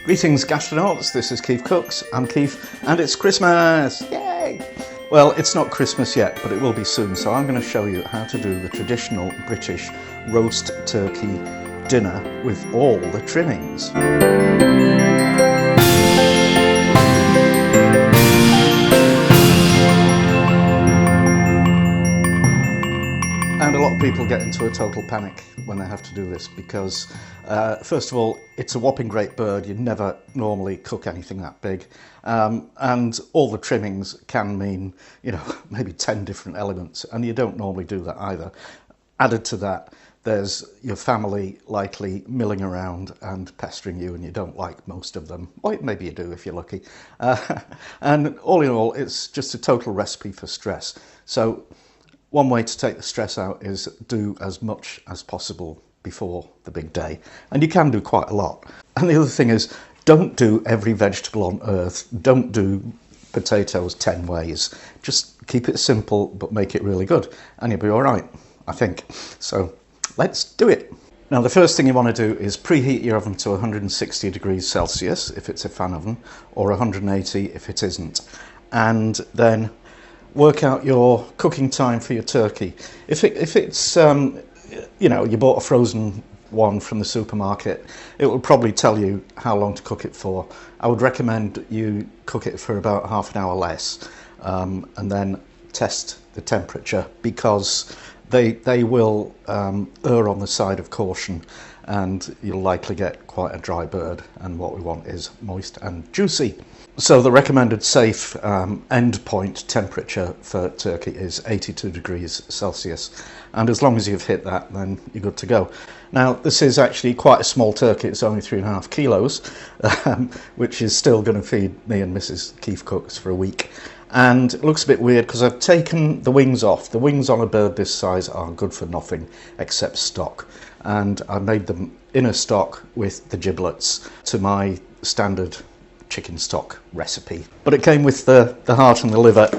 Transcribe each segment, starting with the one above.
Greetings gastronauts, this is KeefCooks, I'm Keef, and it's Christmas! Yay! Well, it's not Christmas yet, but it will be soon, so I'm going to show you how to do the traditional British roast turkey dinner with all the trimmings. And a lot of people get into a total panic when they have to do this because, first of all, it's a whopping great bird. You never normally cook anything that big. And all the trimmings can mean, maybe 10 different elements, and you don't normally do that either. Added to that, there's your family likely milling around and pestering you, and you don't like most of them. Or maybe you do if you're lucky. And all in all, it's just a total recipe for stress. So one way to take the stress out is do as much as possible before the big day. And you can do quite a lot. And the other thing is, don't do every vegetable on earth. Don't do potatoes 10 ways. Just keep it simple, but make it really good. And you'll be all right, I think. So let's do it. Now, the first thing you want to do is preheat your oven to 160 degrees Celsius, if it's a fan oven, or 180 if it isn't. And then work out your cooking time for your turkey. If it's you bought a frozen one from the supermarket, it will probably tell you how long to cook it for. I would recommend you cook it for about half an hour less, and then test the temperature, because they will err on the side of caution, and you'll likely get quite a dry bird, and what we want is moist and juicy. So the recommended safe end point temperature for turkey is 82 degrees Celsius, and as long as you've hit that, then you're good to go. Now, this is actually quite a small turkey. It's only 3.5 kilos, which is still going to feed me and Mrs. KeefCooks for a week. And it looks a bit weird because I've taken the wings off. The wings on a bird this size are good for nothing except stock, and I made them in a stock with the giblets to my standard chicken stock recipe. But it came with the heart and the liver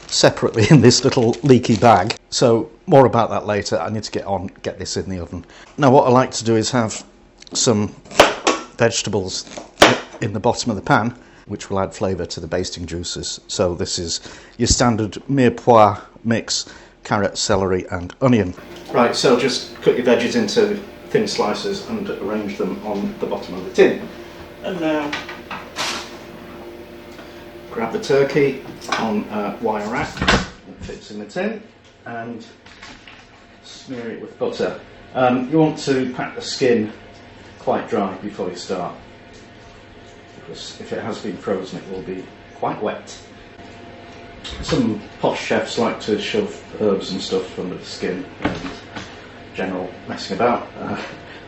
separately in this little leaky bag. So more about that later. I need to get this in the oven. Now, what I like to do is have some vegetables in the bottom of the pan, which will add flavour to the basting juices. So this is your standard mirepoix mix: carrot, celery and onion. Right, so just cut your veggies into thin slices and arrange them on the bottom of the tin. And now grab the turkey on a wire rack that fits in the tin and smear it with butter. You want to pack the skin quite dry before you start, because if it has been frozen it will be quite wet. Some posh chefs like to shove herbs and stuff under the skin and general messing about.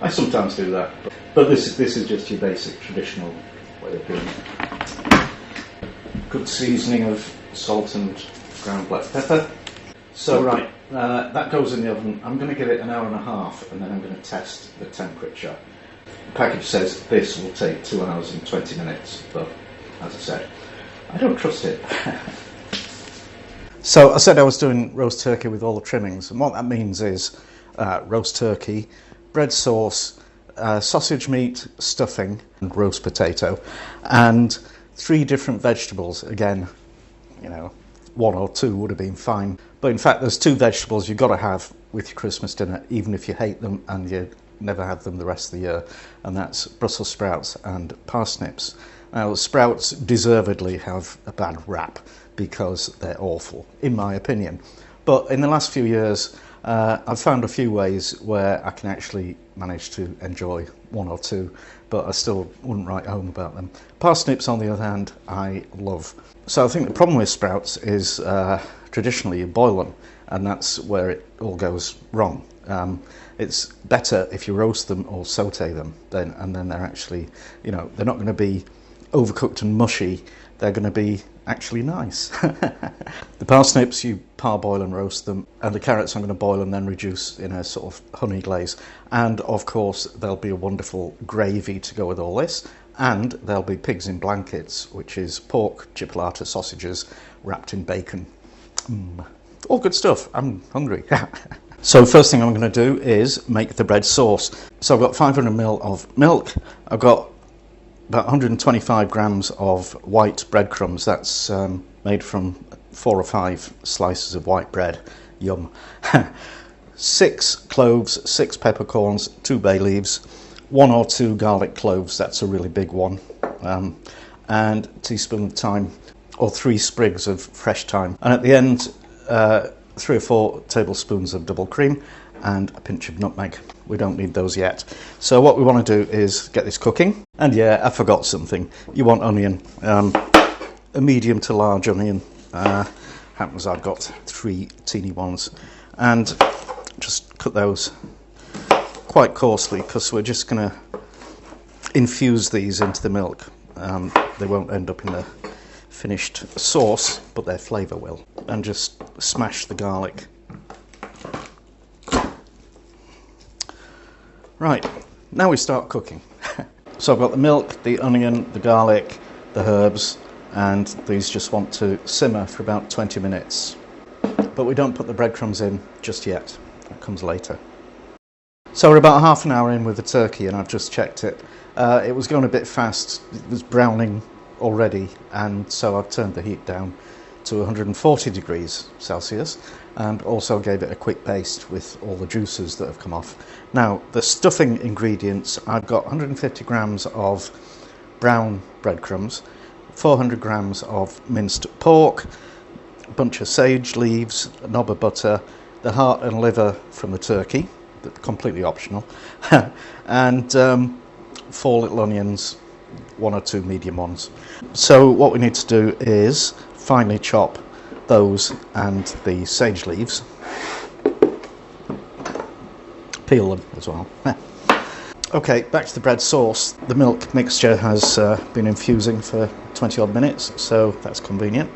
I sometimes do that, but this is just your basic traditional way of doing it. Good seasoning of salt and ground black pepper. So right, that goes in the oven. I'm going to give it an hour and a half, and then I'm going to test the temperature. The package says this will take 2 hours and 20 minutes, but as I said, I don't trust it. So I said I was doing roast turkey with all the trimmings, and what that means is roast turkey, bread sauce, sausage meat, stuffing, and roast potato, and 3 different vegetables. Again, 1 or 2 would have been fine, but in fact there's 2 vegetables you've got to have with your Christmas dinner, even if you hate them and you never have them the rest of the year, and that's Brussels sprouts and parsnips. Now, sprouts deservedly have a bad rap because they're awful, in my opinion, but in the last few years I've found a few ways where I can actually manage to enjoy 1 or 2, but I still wouldn't write home about them. Parsnips, on the other hand, I love. So I think the problem with sprouts is traditionally you boil them, and that's where it all goes wrong. It's better if you roast them or saute them, and then they're actually, they're not going to be overcooked and mushy. They're going to be actually nice. The parsnips, you parboil and roast them, and the carrots I'm going to boil and then reduce in a sort of honey glaze. And of course there'll be a wonderful gravy to go with all this, and there'll be pigs in blankets, which is pork chipolata sausages wrapped in bacon. All good stuff. I'm hungry. So first thing I'm going to do is make the bread sauce. So I've got 500 ml of milk, I've got about 125 grams of white breadcrumbs. That's made from 4 or 5 slices of white bread. Yum. 6 cloves, 6 peppercorns, 2 bay leaves, 1 or 2 garlic cloves, that's a really big one, and a teaspoon of thyme, or 3 sprigs of fresh thyme. And at the end, 3 or 4 tablespoons of double cream and a pinch of nutmeg. We don't need those yet. So what we want to do is get this cooking. And yeah, I forgot something. You want onion, a medium to large onion. Happens I've got 3 teeny ones. And just cut those quite coarsely, because we're just going to infuse these into the milk. They won't end up in the finished sauce, but their flavour will. And just smash the garlic. Right, now we start cooking. So I've got the milk, the onion, the garlic, the herbs, and these just want to simmer for about 20 minutes. But we don't put the breadcrumbs in just yet. That comes later. So we're about half an hour in with the turkey, and I've just checked it. It was going a bit fast. It was browning already, and so I've turned the heat down to 140 degrees Celsius, and also gave it a quick baste with all the juices that have come off. Now, the stuffing ingredients, I've got 150 grams of brown breadcrumbs, 400 grams of minced pork, a bunch of sage leaves, a knob of butter, the heart and liver from the turkey, completely optional, and 4 little onions, 1 or 2 medium ones. So what we need to do is finely chop those and the sage leaves. Peel them as well. Okay, back to the bread sauce. The milk mixture has been infusing for 20 odd minutes, so that's convenient.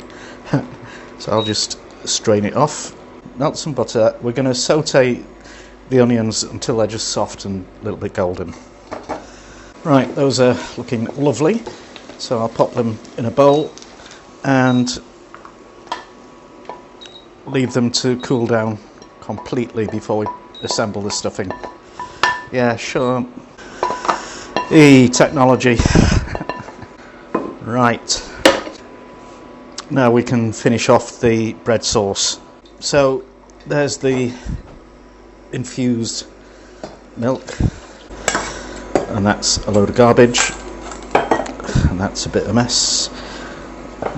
So I'll just strain it off. Melt some butter. We're going to saute the onions until they're just soft and a little bit golden. Right, those are looking lovely. So I'll pop them in a bowl and leave them to cool down completely before we assemble the stuffing. Yeah, sure. Technology. Right. Now we can finish off the bread sauce. So there's the infused milk, and that's a load of garbage, and that's a bit of a mess.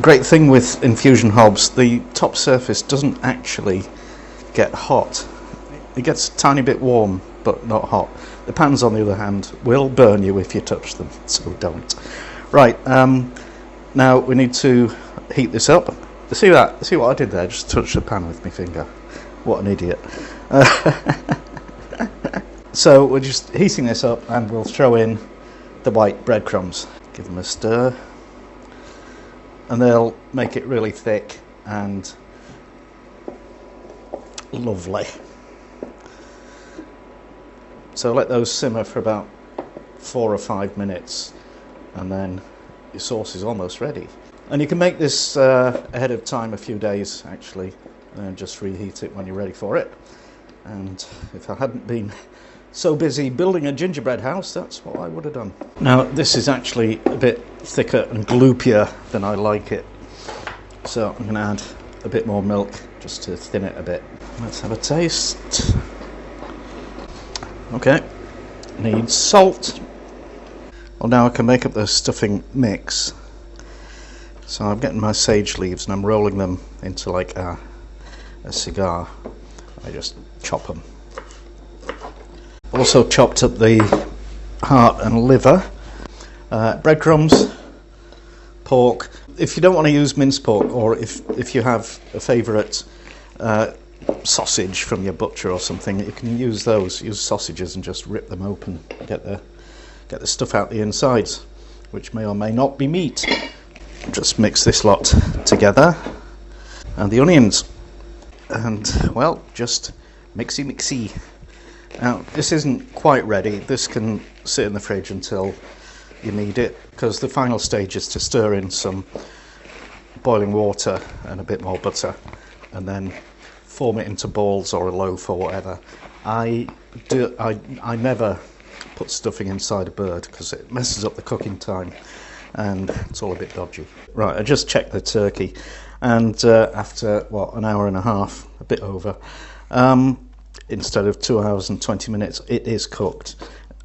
Great thing with infusion hobs, the top surface doesn't actually get hot. It gets a tiny bit warm, but not hot. The pans, on the other hand, will burn you if you touch them, so don't. Right, now we need to heat this up. See that? See what I did there? Just touch the pan with my finger. What an idiot. So we're just heating this up, and we'll throw in the white breadcrumbs. Give them a stir, and they'll make it really thick and lovely. So let those simmer for about 4 or 5 minutes, and then your sauce is almost ready. And you can make this ahead of time, a few days actually, and just reheat it when you're ready for it. And if I hadn't been so busy building a gingerbread house, that's what I would have done. Now this is actually a bit thicker and gloopier than I like it, so I'm going to add a bit more milk just to thin it a bit. Let's have a taste. Okay, needs salt. Well, now I can make up the stuffing mix. So I'm getting my sage leaves and I'm rolling them into like a cigar. I just chop them. Also chopped up the heart and liver, breadcrumbs, pork. If you don't want to use minced pork, or if you have a favourite sausage from your butcher or something, you can use those. Use sausages and just rip them open, get the stuff out the insides, which may or may not be meat. Just mix this lot together, and the onions, and well, just mixy. Now this isn't quite ready. This can sit in the fridge until you need it, because the final stage is to stir in some boiling water and a bit more butter, and then form it into balls or a loaf or whatever. I never put stuffing inside a bird because it messes up the cooking time and it's all a bit dodgy. Right, I just checked the turkey, and after, what, an hour and a half, a bit over, instead of 2 hours and 20 minutes, it is cooked.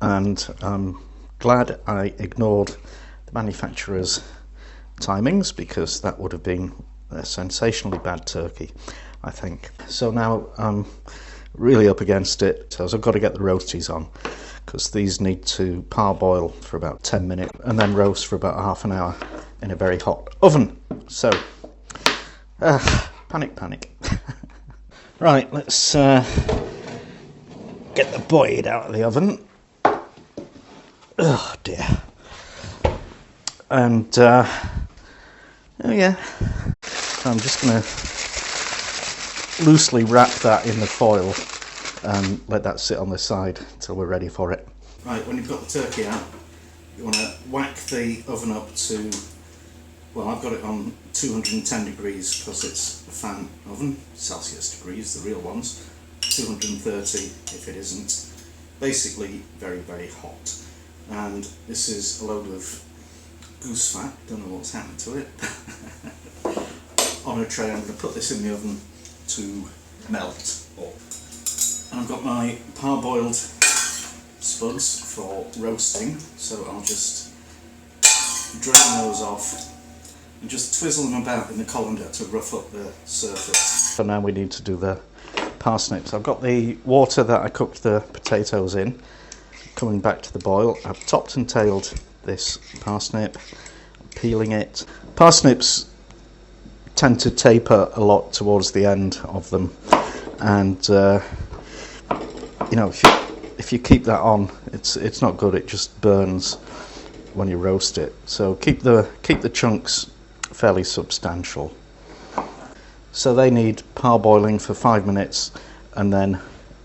And I'm glad I ignored the manufacturer's timings, because that would have been a sensationally bad turkey, I think. So now I'm really up against it, so I've got to get the roasties on, because these need to parboil for about 10 minutes and then roast for about half an hour in a very hot oven. So, panic. Right, let's get the boyd out of the oven. Oh dear. And, oh yeah, so I'm just going to loosely wrap that in the foil and let that sit on the side until we're ready for it. Right, when you've got the turkey out, you want to whack the oven up to, well, I've got it on 210 degrees because it's a fan oven, Celsius degrees, the real ones, 230 if it isn't. Basically very, very hot. And this is a load of goose fat, don't know what's happened to it, on a tray. I'm going to put this in the oven to melt up. And I've got my parboiled spuds for roasting, so I'll just drain those off and just twizzle them about in the colander to rough up the surface. So now we need to do the parsnips. I've got the water that I cooked the potatoes in coming back to the boil. I've topped and tailed this parsnip, peeling it. Parsnips tend to taper a lot towards the end of them, and you know, if you keep that on, it's not good. It just burns when you roast it. So keep the chunks fairly substantial. So they need parboiling for 5 minutes, and then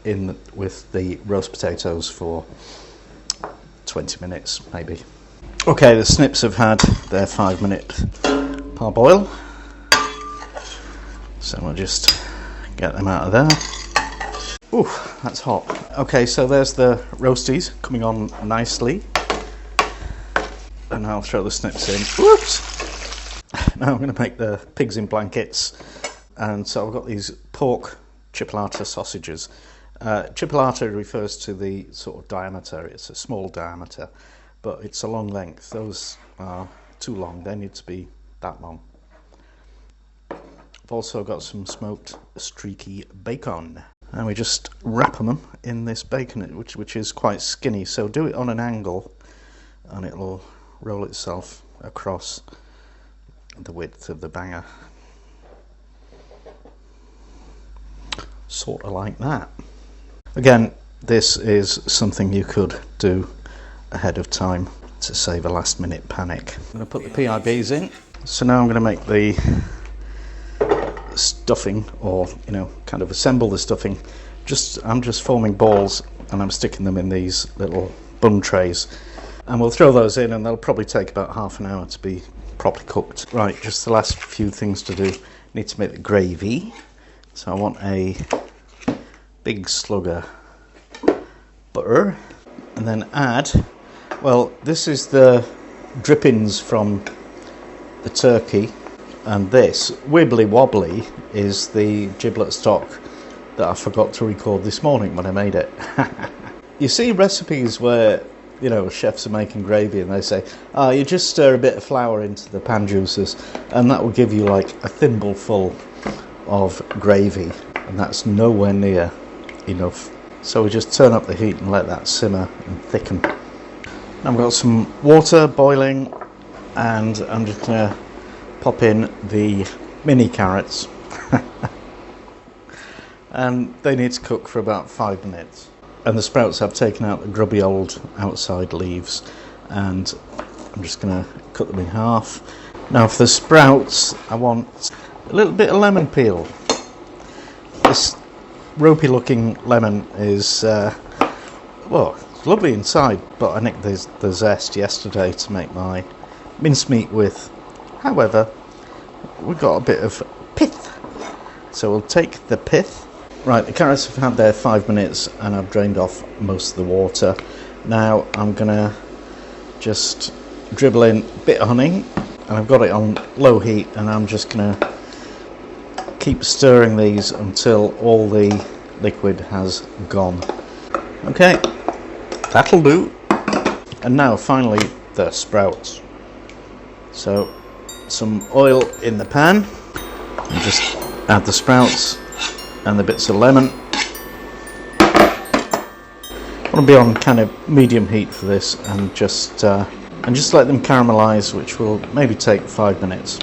in with the roast potatoes for 20 minutes maybe. Okay, the snips have had their 5-minute parboil, so we'll just get them out of there. Ooh, that's hot. Okay, so there's the roasties coming on nicely, and I'll throw the snips in. Whoops! Now I'm going to make the pigs in blankets, and so I've got these pork chipolata sausages. Chipolata refers to the sort of diameter. It's a small diameter, but it's a long length. Those are too long. They need to be that long. I've also got some smoked streaky bacon, and we just wrap them in this bacon, which is quite skinny, so do it on an angle and it'll roll itself across the width of the banger, sort of like that. Again, this is something you could do ahead of time to save a last minute panic. I'm going to put the PIBs in. So now I'm going to make the stuffing, or kind of assemble the stuffing. I'm just forming balls and I'm sticking them in these little bun trays, and we'll throw those in, and they'll probably take about half an hour to be properly cooked. Right, just the last few things to do. Need to make the gravy, so I want a big slug of butter, and then add, well, this is the drippings from the turkey, and this wibbly wobbly is the giblet stock that I forgot to record this morning when I made it. You see recipes where chefs are making gravy and they say, you just stir a bit of flour into the pan juices and that will give you like a thimble full of gravy, and that's nowhere near enough. So we just turn up the heat and let that simmer and thicken. I've got some water boiling, and I'm just going to pop in the mini carrots and they need to cook for about 5 minutes. And the sprouts, I've taken out the grubby old outside leaves, and I'm just going to cut them in half. Now for the sprouts, I want a little bit of lemon peel. This ropey looking lemon is, well, it's lovely inside, but I nicked the zest yesterday to make my mincemeat with. However, we've got a bit of pith, so we'll take the pith. Right, the carrots have had their 5 minutes and I've drained off most of the water. Now I'm gonna just dribble in a bit of honey, and I've got it on low heat, and I'm just gonna keep stirring these until all the liquid has gone. Okay, that'll do. And now finally the sprouts. So some oil in the pan, and just add the sprouts and the bits of lemon. I want to be on kind of medium heat for this, and just let them caramelize, which will maybe take 5 minutes.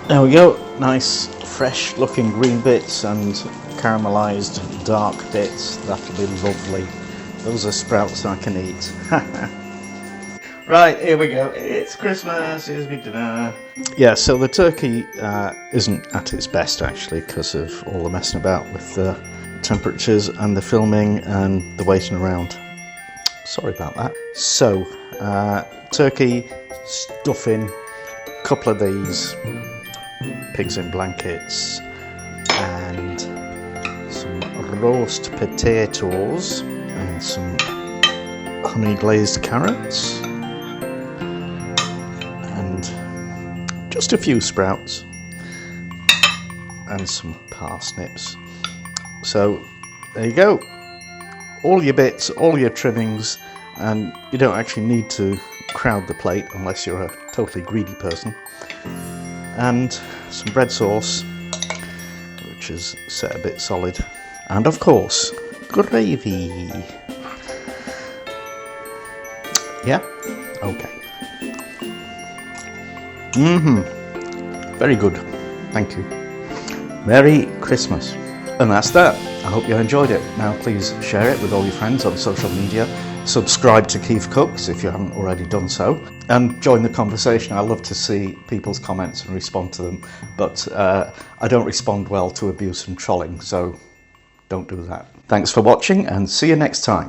There we go, nice fresh looking green bits and caramelized dark bits. That'll be lovely. Those are sprouts I can eat. Right, here we go. It's Christmas, here's me dinner. Yeah, so the turkey isn't at its best actually, because of all the messing about with the temperatures and the filming and the waiting around. Sorry about that. So, turkey, stuffing, a couple of these, pigs in blankets, and some roast potatoes, and some honey-glazed carrots, and just a few sprouts, and some parsnips. So there you go, all your bits, all your trimmings, and you don't actually need to crowd the plate unless you're a totally greedy person. And some bread sauce, which is set a bit solid, and of course gravy. Yeah, okay. Very good, thank you. Merry Christmas. And that's that. I hope you enjoyed it. Now please share it with all your friends on social media. Subscribe to KeefCooks if you haven't already done so. And join the conversation. I love to see people's comments and respond to them. But I don't respond well to abuse and trolling, so don't do that. Thanks for watching, and see you next time.